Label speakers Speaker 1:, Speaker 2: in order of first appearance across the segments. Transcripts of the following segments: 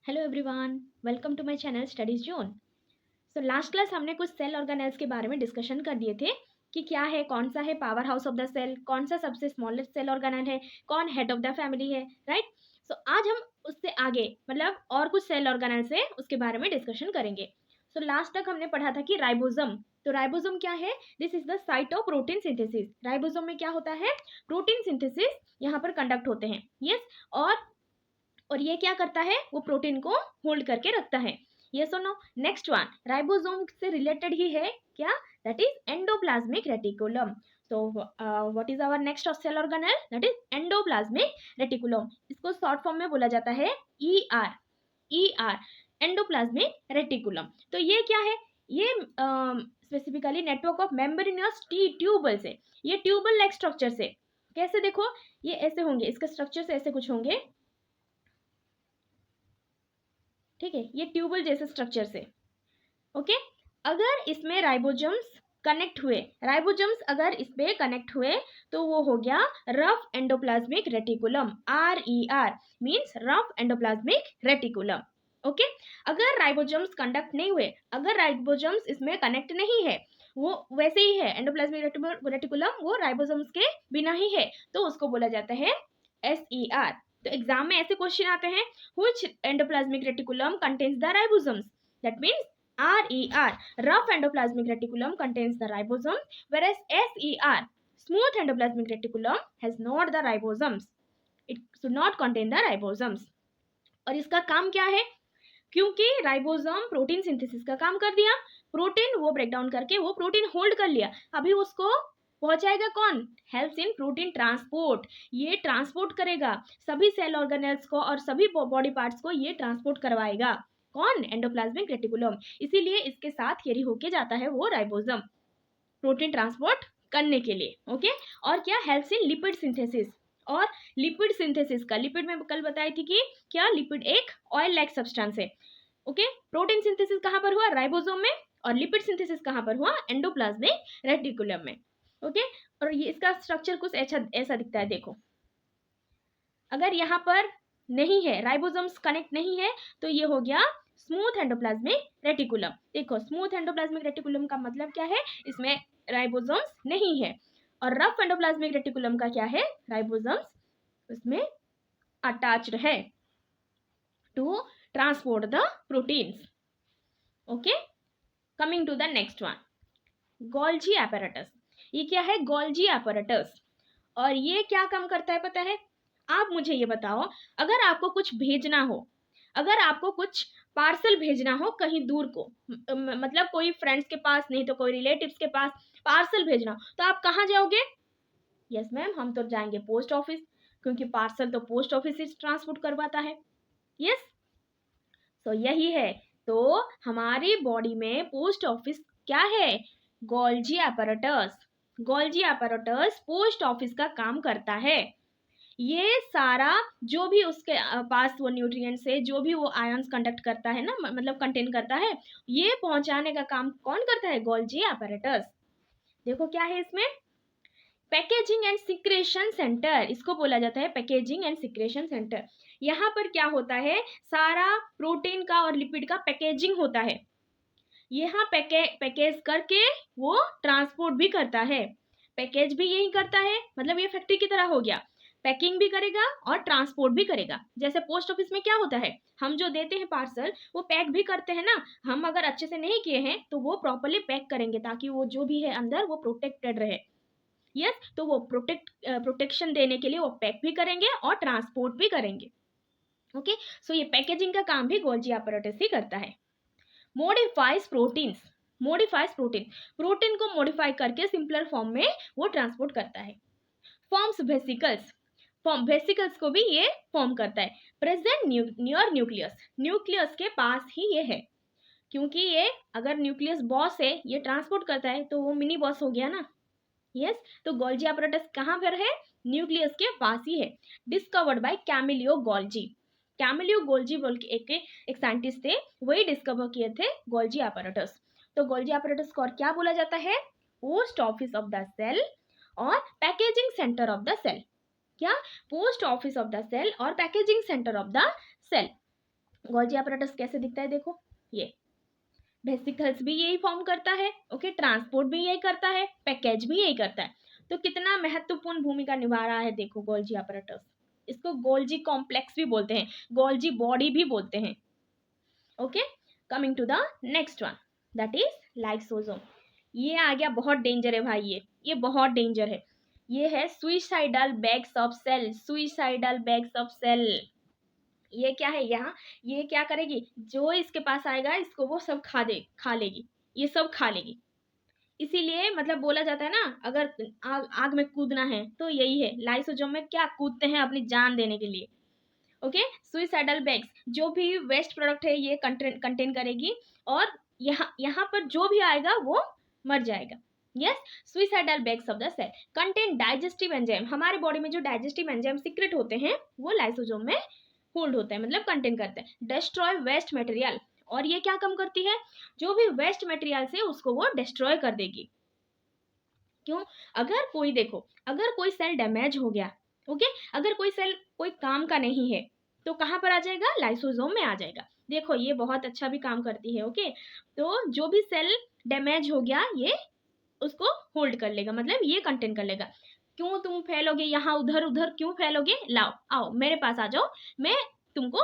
Speaker 1: Hello everyone, welcome to my channel studies zone. So last class हमने कुछ cell organelles के बारे में डिस्कशन कर दिए थे कि क्या है, कौन सा है power house of the cell, कौन सा सबसे स्मॉलेस्ट सेल ऑर्गेनेल है, कौन हेड ऑफ द फैमिली है, राइट। सो आज हम उससे आगे मतलब और कुछ सेल ऑर्गेनेल्स है उसके बारे में डिस्कशन करेंगे। सो लास्ट तक हमने पढ़ा था कि राइबोसोम, तो राइबोसोम क्या है? This is the site of protein synthesis. Ribosome में क्या होता है? प्रोटीन सिंथेसिस यहाँ पर कंडक्ट होते हैं। यस। और ये क्या करता है? वो प्रोटीन को होल्ड करके रखता है। ये सुनो, नेक्स्ट वन राइबोसोम से रिलेटेड ही है क्या? That is endoplasmic reticulum. So what is our next cell organelle? That is endoplasmic reticulum. इसको शॉर्ट फॉर्म में बोला जाता है ER, एंडोप्लाज्मिक रेटिकुलम। तो ये क्या है? ये specifically network of membranes tubules है। ये ट्यूबल लाइक स्ट्रक्चर से, कैसे देखो, ये ऐसे होंगे, इसके स्ट्रक्चर से ऐसे कुछ होंगे, ठीक है, ये ट्यूबल जैसे स्ट्रक्चर से। ओके। अगर इसमें राइबोसोम्स कनेक्ट हुए, राइबोसोम्स अगर इस पे कनेक्ट हुए तो वो हो गया rough endoplasmic reticulum. RER means rough endoplasmic reticulum. Okay. अगर राइबोसोम्स कंडक्ट नहीं हुए, अगर राइबोसोम्स इसमें कनेक्ट नहीं है, वो वैसे ही है एंडोप्लाज्मिक रेटिकुलम, वो राइबोसोम्स के बिना ही है, तो उसको बोला जाता है SER। तो एग्जाम में ऐसे क्वेश्चन आते हैं, which endoplasmic reticulum contains the ribosomes? That means RER, rough endoplasmic reticulum contains the ribosome, whereas SER, smooth endoplasmic reticulum has not the ribosomes. It should not contain the ribosomes. और इसका काम क्या है? क्योंकि ribosome protein synthesis का काम कर दिया, प्रोटीन वो ब्रेक डाउन करके वो प्रोटीन होल्ड कर लिया, अभी उसको पहुंचाएगा कौन? Helps in protein transport. ये ट्रांसपोर्ट करेगा सभी सेल ऑर्गेनेल्स को और सभी बॉडी पार्ट्स को, ये ट्रांसपोर्ट करवाएगा। कौन? Endoplasmic reticulum. इसीलिए इसके साथ कैरी होके जाता है वो राइबोसोम प्रोटीन ट्रांसपोर्ट करने के लिए। ओके। और क्या? Helps in lipid synthesis. और लिपिड सिंथेसिस का, लिपिड में कल बताई थी कि क्या, लिपिड एक ऑयल लाइक सब्सटेंस है। ओके। प्रोटीन सिंथेसिस कहाँ पर हुआ? राइबोसोम में। और लिपिड सिंथेसिस कहाँ पर हुआ? एंडोप्लाज्मिक रेटिकुलम में। ओके। और ये इसका स्ट्रक्चर कुछ ऐसा दिखता है, देखो। अगर यहाँ पर नहीं है, राइबोसोम्स कनेक्ट नहीं है, तो ये हो गया स्मूथ एंडोप्लाज्मिक रेटिकुलम। देखो, स्मूथ एंडोप्लाज्मिक रेटिकुलम का मतलब क्या है? इसमें राइबोसोम्स नहीं है। और रफ एंडोप्लाज्मिक रेटिकुलम का क्या है? राइबोसोम्स उसमें अटैच्ड है to transport the proteins. Okay. Coming to the next one, Golgi apparatus। ये क्या है? Golgi apparatus। और ये क्या काम करता है पता है? आप मुझे ये बताओ, अगर आपको कुछ भेजना हो, अगर आपको कुछ पार्सल भेजना हो कहीं दूर को, मतलब कोई फ्रेंड्स के पास, नहीं तो कोई रिलेटिव्स के पास पार्सल भेजना हो, तो आप कहाँ जाओगे? यस मैम, हम तो जाएंगे पोस्ट ऑफिस, क्योंकि पार्सल तो पोस्ट ऑफिस से ट्रांसपोर्ट करवाता है। यस। तो यही है, तो हमारी बॉडी में पोस्ट ऑफिस क्या है? Golgi apparatus। Golgi apparatus post office का काम करता है। ये सारा जो भी उसके पास वो न्यूट्रिएंट्स है, जो भी वो आयंस कंडक्ट करता है ना, मतलब कंटेन करता है, ये पहुंचाने का काम कौन करता है? Golgi apparatus। देखो क्या है इसमें, पैकेजिंग एंड सिक्रेशन सेंटर, इसको बोला जाता है पैकेजिंग एंड सिक्रेशन सेंटर। यहाँ पर क्या होता है? सारा प्रोटीन का और लिपिड का पैकेजिंग होता है। यहाँ पैकेज करके वो ट्रांसपोर्ट भी करता है। पैकेज भी यही करता है, मतलब ये फैक्ट्री की तरह हो गया, पैकिंग भी करेगा और ट्रांसपोर्ट भी करेगा। जैसे पोस्ट ऑफिस में क्या होता है, हम जो देते हैं पार्सल वो पैक भी करते हैं ना, हम अगर अच्छे से नहीं किए हैं तो वो प्रॉपरली पैक करेंगे ताकि वो जो भी है अंदर वो प्रोटेक्टेड रहे। यस। तो वो प्रोटेक्शन देने के लिए वो पैक भी करेंगे और ट्रांसपोर्ट भी करेंगे। ओके। सो ये पैकेजिंग का काम भी गोल्जी apparatus ही करता है। Modifies proteins, modifies protein, protein को मॉडिफाई करके सिंपलर फॉर्म में वो ट्रांसपोर्ट करता है। फॉर्म्स वेसिकल्स, फॉर्म वेसिकल्स को भी ये फॉर्म करता है। प्रेजेंट नियर न्यूक्लियस, न्यूक्लियस के पास ही ये है, क्योंकि ये अगर न्यूक्लियस बॉस है, ये ट्रांसपोर्ट करता है, तो वो मिनी बॉस हो गया ना। यस। तो गोल्जी apparatus कहाँ पर है? न्यूक्लियस के पास ही है। Discovered by Camillo Golgi. Camillo Golgi बोल के एक साइंटिस्ट थे, वही डिस्कवर किए थे गोल्जी apparatus। तो गोल्जी apparatus को और क्या बोला जाता है? Post office of the cell और packaging centre of the cell. क्या? Post office of the cell और packaging centre of the cell. Golgi apparatus कैसे दिखता है, देखो ये वेसिकल्स भी यही फॉर्म करता है, ओके, ट्रांसपोर्ट भी यही करता है, पैकेज भी यही करता है। तो कितना महत्वपूर्ण भूमिका निभा रहा है देखो गोल्जी apparatus। इसको गोल्जी कॉम्प्लेक्स भी बोलते हैं, गोल्जी बॉडी भी बोलते हैं। Okay, coming to the next one, that is lysosome. ये आ गया, बहुत डेंजर है भाई, ये बहुत डेंजर है। ये है suicidal bags of cell, suicidal bags of cell. ये क्या है यहाँ, ये क्या करेगी, जो इसके पास आएगा इसको वो सब खा लेगी, ये सब खा लेगी। इसीलिए मतलब बोला जाता है ना, अगर आग में कूदना है तो यही है, लाइसोसोम में क्या कूदते हैं अपनी जान देने के लिए। ओके, सुइसाइडल बैग्स जो भी वेस्ट प्रोडक्ट है ये कंटेन करेगी, और यहाँ पर जो भी आएगा वो मर जाएगा। Yes, suicidal bags of the cell contain digestive enzyme. हमारे बॉडी में जो डाइजेस्टिव एंजाइम सीक्रेट होते हैं वो लाइसोसोम में होल्ड होता है, मतलब कंटेन करते हैं। डिस्ट्रॉय वेस्ट मटेरियल, और ये क्या कम करती है, जो भी वेस्ट मटेरियल से उसको वो डिस्ट्रॉय कर देगी। क्यों, अगर कोई देखो, अगर कोई सेल डैमेज हो गया, ओके, अगर कोई सेल कोई काम का नहीं है तो कहाँ पर आ जाएगा, लाइसोसोम में आ जाएगा। देखो ये बहुत अच्छा भी काम करती है। ओके, तो जो भी सेल डैमेज हो गया ये उसको होल्ड कर लेगा, मतलब ये कंटेन कर लेगा। क्यों तुम फैलोगे यहाँ उधर उधर, क्यों फैलोगे, लाओ आओ मेरे पास आ जाओ, मैं तुमको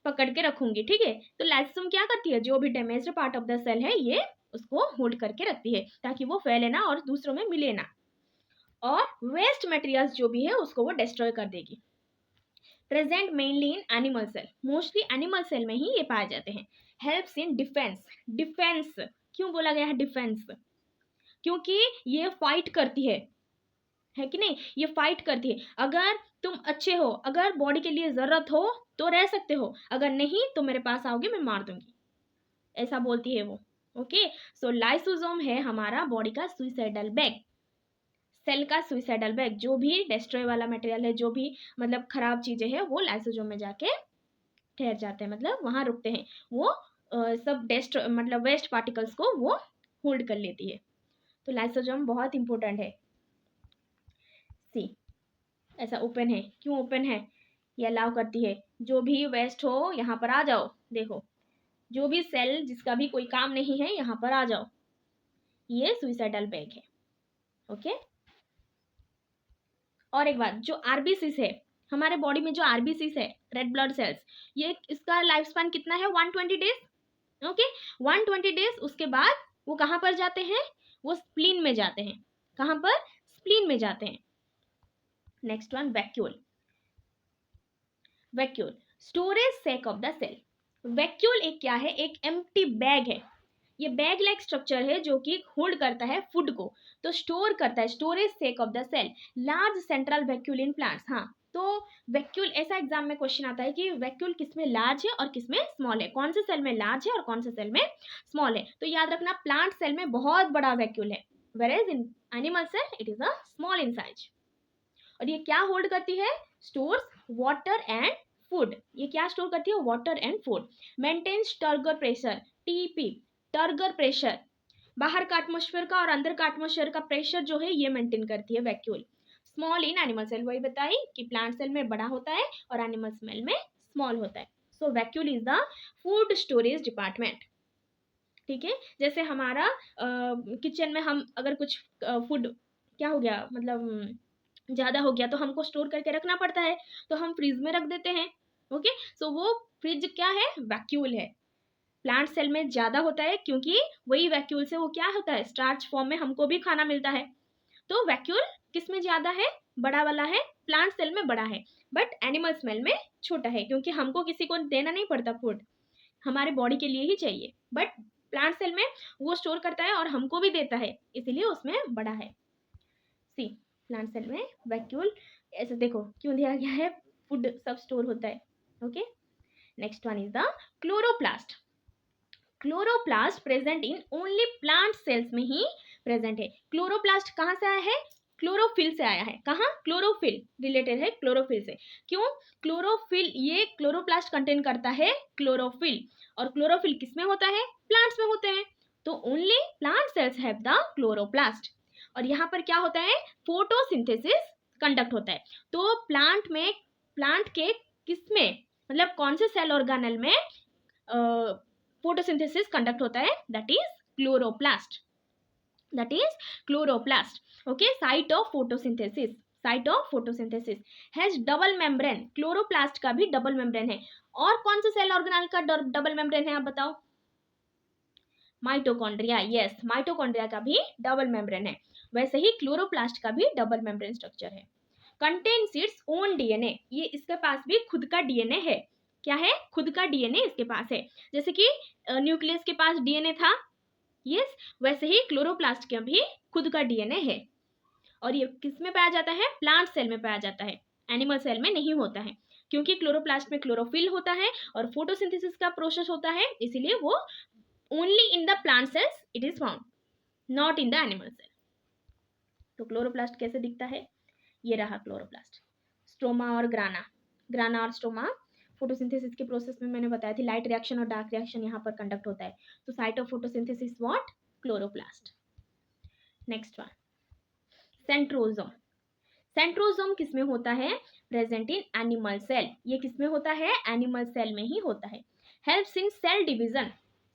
Speaker 1: पकड़ के रखूंगी, ठीक है। तो लाइसोसोम क्या करती है, जो भी damaged part of the cell है ये उसको होल्ड करके रखती है ताकि वो फैले ना और दूसरों में मिले ना, और वेस्ट मटेरियल्स जो भी है उसको वो डिस्ट्रॉय कर देगी। Present mainly in animal cell, mostly animal cell में ही ये पाए जाते हैं। हेल्प्स इन डिफेंस, डिफेंस क्यों बोला गया है डिफेंस, क्योंकि ये फाइट करती है कि नहीं, ये फाइट करती है। अगर तुम अच्छे हो, अगर बॉडी के लिए जरूरत हो तो रह सकते हो, अगर नहीं तो मेरे पास आओगे मैं मार दूंगी, ऐसा बोलती है वो। ओके, सो लाइसोसोम है हमारा बॉडी का सुइसाइडल बैग, सेल का सुइसाइडल बैग। जो भी डिस्ट्रॉय वाला मटेरियल है, जो भी मतलब खराब चीजें हैं वो लाइसोसोम में जाके ठहर जाते हैं, मतलब वहां रुकते हैं वो, सब डिस्ट्रॉय मतलब वेस्ट पार्टिकल्स को वो होल्ड कर लेती है। तो लाइसोसोम बहुत इंपॉर्टेंट है। सी, ऐसा ओपन है, क्यों ओपन है, ये अलाउ करती है जो भी वेस्ट हो यहाँ पर आ जाओ, देखो जो भी सेल जिसका भी कोई काम नहीं है यहाँ पर आ जाओ, ये सुइसाइडल बैग है। ओके, और एक बात, जो आरबीसीस है हमारे बॉडी में, जो आरबीसीस है रेड ब्लड सेल्स, ये इसका लाइफ स्पैन कितना है, 120 डेज। ओके, 120 डेज, उसके बाद वो कहाँ पर जाते हैं, वो स्प्लीन में जाते हैं, कहाँ पर, स्प्लीन में जाते हैं। Next one, vacuole. Vacuole storage sac of the cell. Vacuole एक क्या है, एक एम्प्टी बैग है, ये बैग लाइक स्ट्रक्चर है जो कि होल्ड करता है फूड को, तो स्टोर करता है, storage sac of the cell. Large central vacuole in plants, हाँ, तो वैक्यूल ऐसा एग्जाम में क्वेश्चन आता है कि वैक्यूल किसमें लार्ज है और किसमें स्मॉल है, कौन से सेल में लार्ज है और कौन से सेल में स्मॉल है। तो याद रखना, प्लांट सेल में बहुत बड़ा वैक्यूल है, where in animal cell it is a small in size. और ये क्या होल्ड करती है, स्टोर्स वाटर एंड फूड। ये क्या स्टोर करती है, water and food. Maintains turgor pressure, TP, turgor pressure, बाहर का एटमोस्फेयर का और अंदर का एटमोस्फेयर का प्रेशर जो है ये मेंटेन करती है vacuole. Small in animal cell, वही बताई कि प्लांट सेल में बड़ा होता है और एनिमल सेल में स्मॉल होता है। So vacuole is the food storage department, ठीक है। जैसे हमारा किचन में हम अगर कुछ फूड क्या हो गया, मतलब ज़्यादा हो गया तो हमको स्टोर करके रखना पड़ता है, तो हम फ्रिज में रख देते हैं। ओके, सो वो फ्रिज क्या है, वैक्यूल है। प्लांट सेल में ज़्यादा होता है क्योंकि वही वैक्यूल से वो क्या होता है, स्टार्च फॉर्म में हमको भी खाना मिलता है। तो वैक्यूल किस में ज़्यादा है, बड़ा वाला है, प्लांट सेल में बड़ा है, बट एनिमल सेल में छोटा है, क्योंकि हमको किसी को देना नहीं पड़ता फूड, हमारे बॉडी के लिए ही चाहिए। बट प्लांट सेल में वो स्टोर करता है और हमको भी देता है, इसीलिए उसमें बड़ा है। सी, प्लांट सेल में वैक्यूल ऐसे देखो क्यों दिया गया है, फूड सब स्टोर होता है। Okay, next one is the chloroplast. Chloroplast present in only plant cells में ही प्रेजेंट है। क्लोरोप्लास्ट कहाँ से आया है, क्लोरोफिल से आया है। कहाँ, क्लोरोफिल रिलेटेड है क्लोरोफिल से। क्यों, क्लोरोफिल, ये क्लोरोप्लास्ट कंटेन करता है क्लोरोफिल, और क्लोरोफिल किसमें होता है, प्लांट्स में होते हैं। तो only plant cells have the chloroplast. और यहाँ पर क्या होता है, फोटोसिंथेसिस कंडक्ट होता है। तो प्लांट में, प्लांट के किसमें, मतलब कौन से सेल ऑर्गेनेल में फोटोसिंथेसिस कंडक्ट होता है, that is chloroplast, that is chloroplast. Okay, site of photosynthesis, site of photosynthesis has double membrane. Chloroplast का भी डबल मेम्ब्रेन है. और कौन से सेल ऑर्गेनेल का डबल मेम्ब्रेन है, आप बताओ? माइटोकॉन्ड्रिया. यस, माइटोकॉन्ड्रिया का भी डबल मेम्ब्रेन है. वैसे ही क्लोरोप्लास्ट का भी डबल मेम्ब्रेन स्ट्रक्चर है. Contains its own DNA. ये इसके पास भी खुद का डीएनए है. क्या है? खुद का डीएनए इसके पास है. जैसे कि न्यूक्लियस के पास डीएनए था, यस, वैसे ही क्लोरोप्लास्ट का भी खुद का डीएनए है. और ये किस में पाया जाता है? प्लांट सेल में पाया जाता है, एनिमल सेल में नहीं होता है, क्योंकि क्लोरोप्लास्ट में क्लोरोफिल होता है और फोटोसिंथेसिस का प्रोसेस होता है, इसीलिए वो only in the plant cells it is found, not in the animal cell. तो क्लोरोप्लास्ट कैसे दिखता है? ये रहा क्लोरोप्लास्ट. स्ट्रोमा और ग्राना, ग्राना और स्ट्रोमा फोटोसिंथेसिस के प्रोसेस में मैंने बताया थी, लाइट रिएक्शन और डार्क रिएक्शन यहाँ पर कंडक्ट होता है. तो site of photosynthesis what? Chloroplast. Next one, centrosome. Centrosome किसमें होता है? Present in animal cell. ये किसमें होता है? एनिमल सेल में ही होता है. Helps in cell division.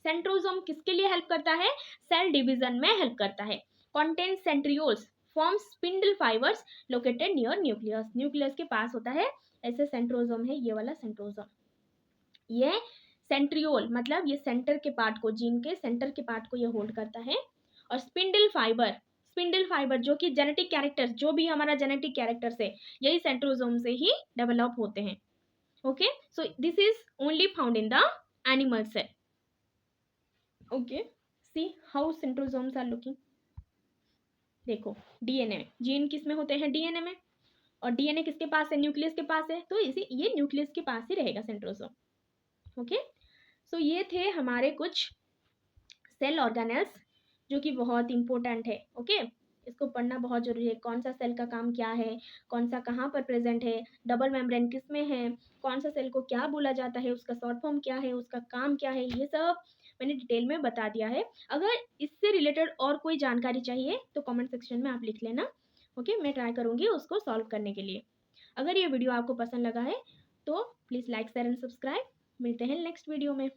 Speaker 1: Centrosome किसके लिए हेल्प करता है? सेल डिवीजन में हेल्प करता है. Contains centrioles, form spindle fibres located near nucleus. Nucleus के पास होता है, ऐसे सेंट्रोजोम है ये वाला सेंट्रोजोम. ये सेंट्रियोल मतलब ये सेंटर के पार्ट को, जीन के सेंटर के पार्ट को ये होल्ड करता है. और स्पिंडल फाइबर, स्पिंडल फाइबर जो कि जेनेटिक कैरेक्टर्स, जो भी हमारा जेनेटिक कैरेक्टर्स है, यही सेंट्रोजोम से ही डेवलप होते हैं. Okay, so this is only found in the animal cell. Okay, see how centrosomes are looking. देखो, डीएनए में, जीन किस में होते हैं? डीएनए में. और डीएनए किसके पास है? न्यूक्लियस के पास है. तो इसी ये न्यूक्लियस के पास ही रहेगा सेंट्रोजोम. ओके, सो ये थे हमारे कुछ सेल ऑर्गेनेल्स जो कि बहुत इंपॉर्टेंट है. ओके, इसको पढ़ना बहुत जरूरी है. कौन सा सेल का काम क्या है, कौन सा कहाँ पर प्रेजेंट है, डबल मेम्ब्रेन किस में है, कौन सा सेल को क्या बोला जाता है, उसका शॉर्ट फॉर्म क्या है, उसका काम क्या है, ये सब मैंने डिटेल में बता दिया है. अगर इससे रिलेटेड और कोई जानकारी चाहिए तो कमेंट सेक्शन में आप लिख लेना. ओके, मैं ट्राई करूँगी उसको सॉल्व करने के लिए. अगर ये वीडियो आपको पसंद लगा है तो please like share and subscribe. मिलते हैं नेक्स्ट वीडियो में.